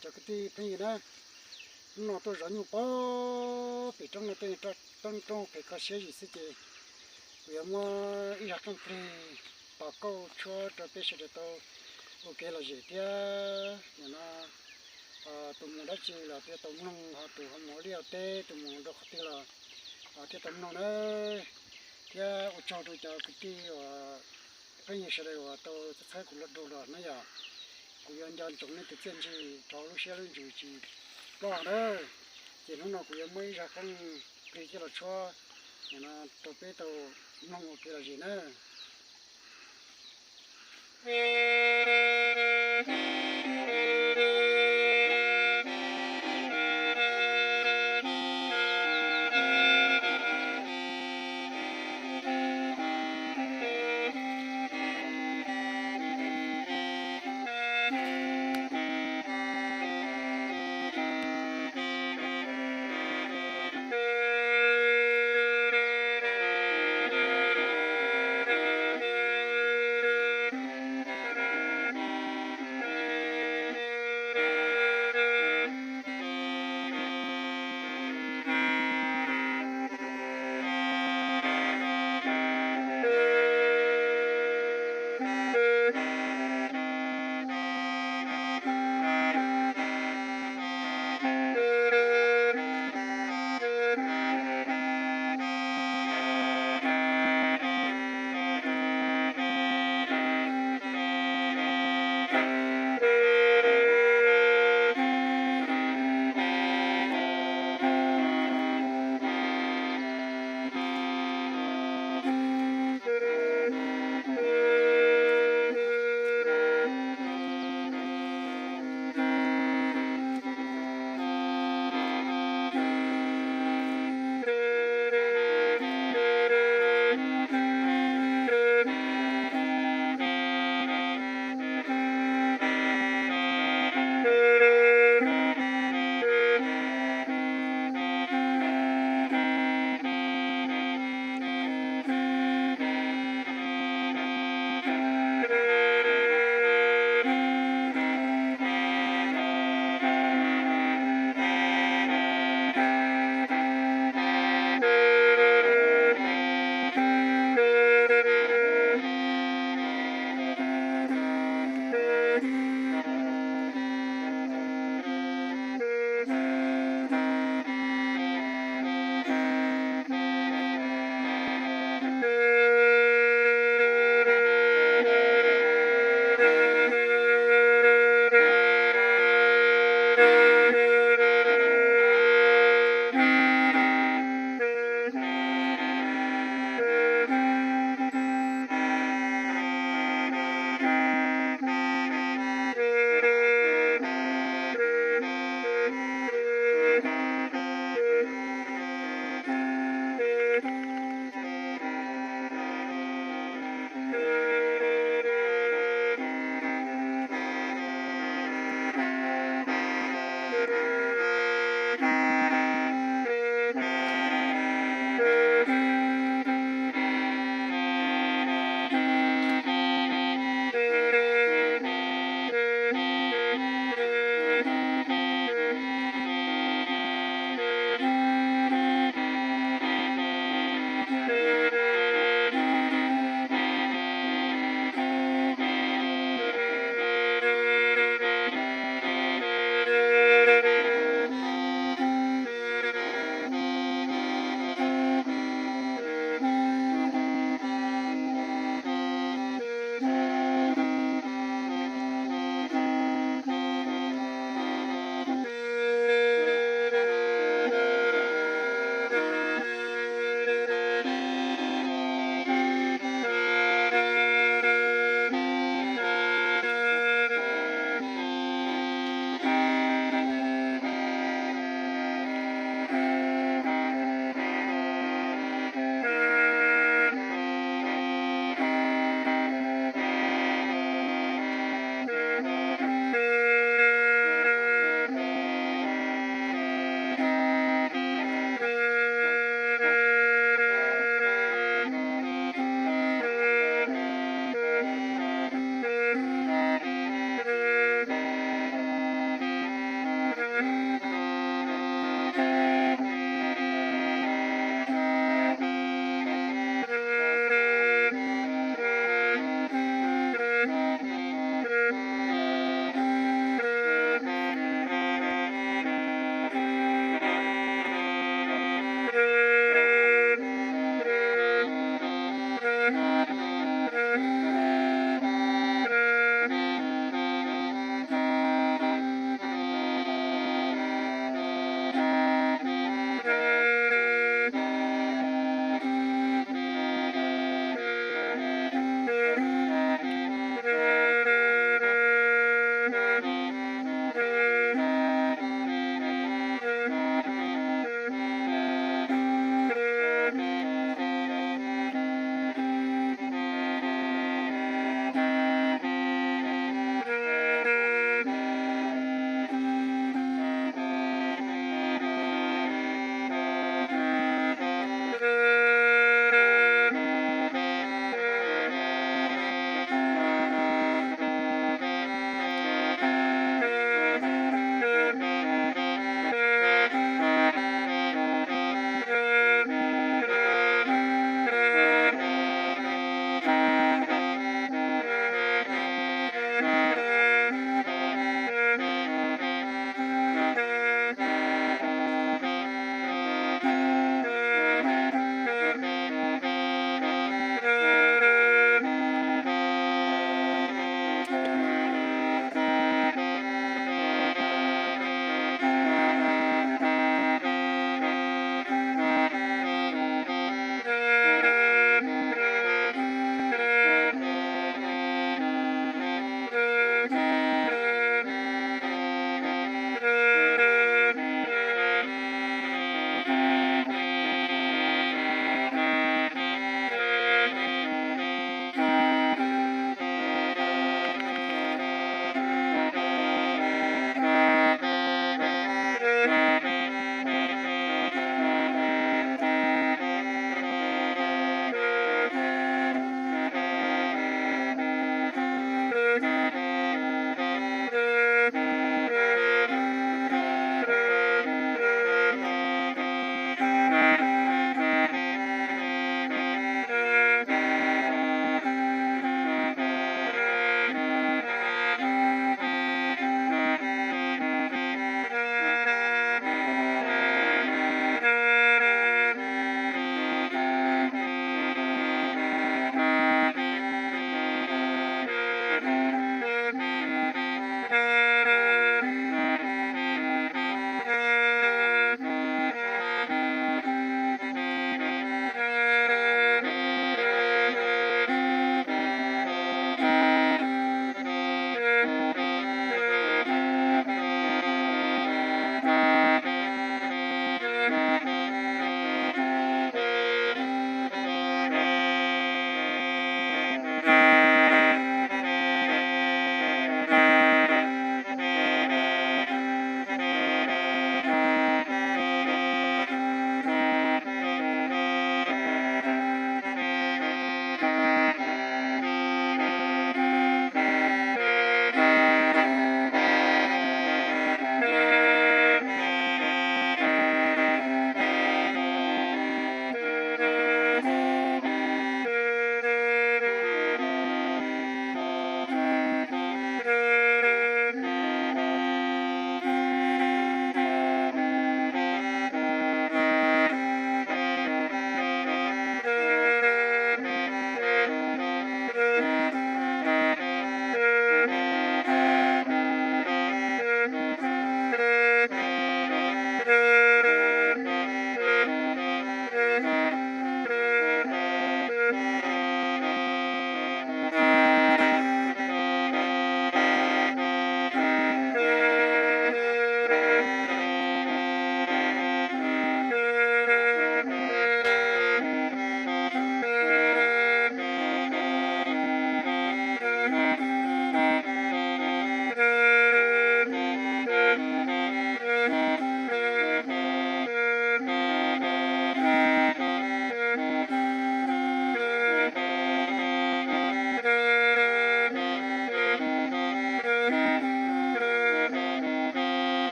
cho cái tí phê đó nó tôi rõ nhiều bao bị trong này tôi trong phải có xe gì sẽ chị vì mà ít ra trong phê bảo câu cho bé sẽ tôi ok là gì thế nhưng nó tụi mình đã chỉ là thế tụi mình họ tụi họ mỗi liều tê tụi mình đâu có thể là thế tụi mình đấy thế ở trong tôi cho cái tí cái gì sẽ đây tôi thấy cũng là đồ rồi nữa giờ cũng dân dân chúng nên thực hiện gì cho lúc xe lên chỉ lo đó chỉ nó cũng mới ra con cái là cho nó tôi biết tôi mong cái là gì nữa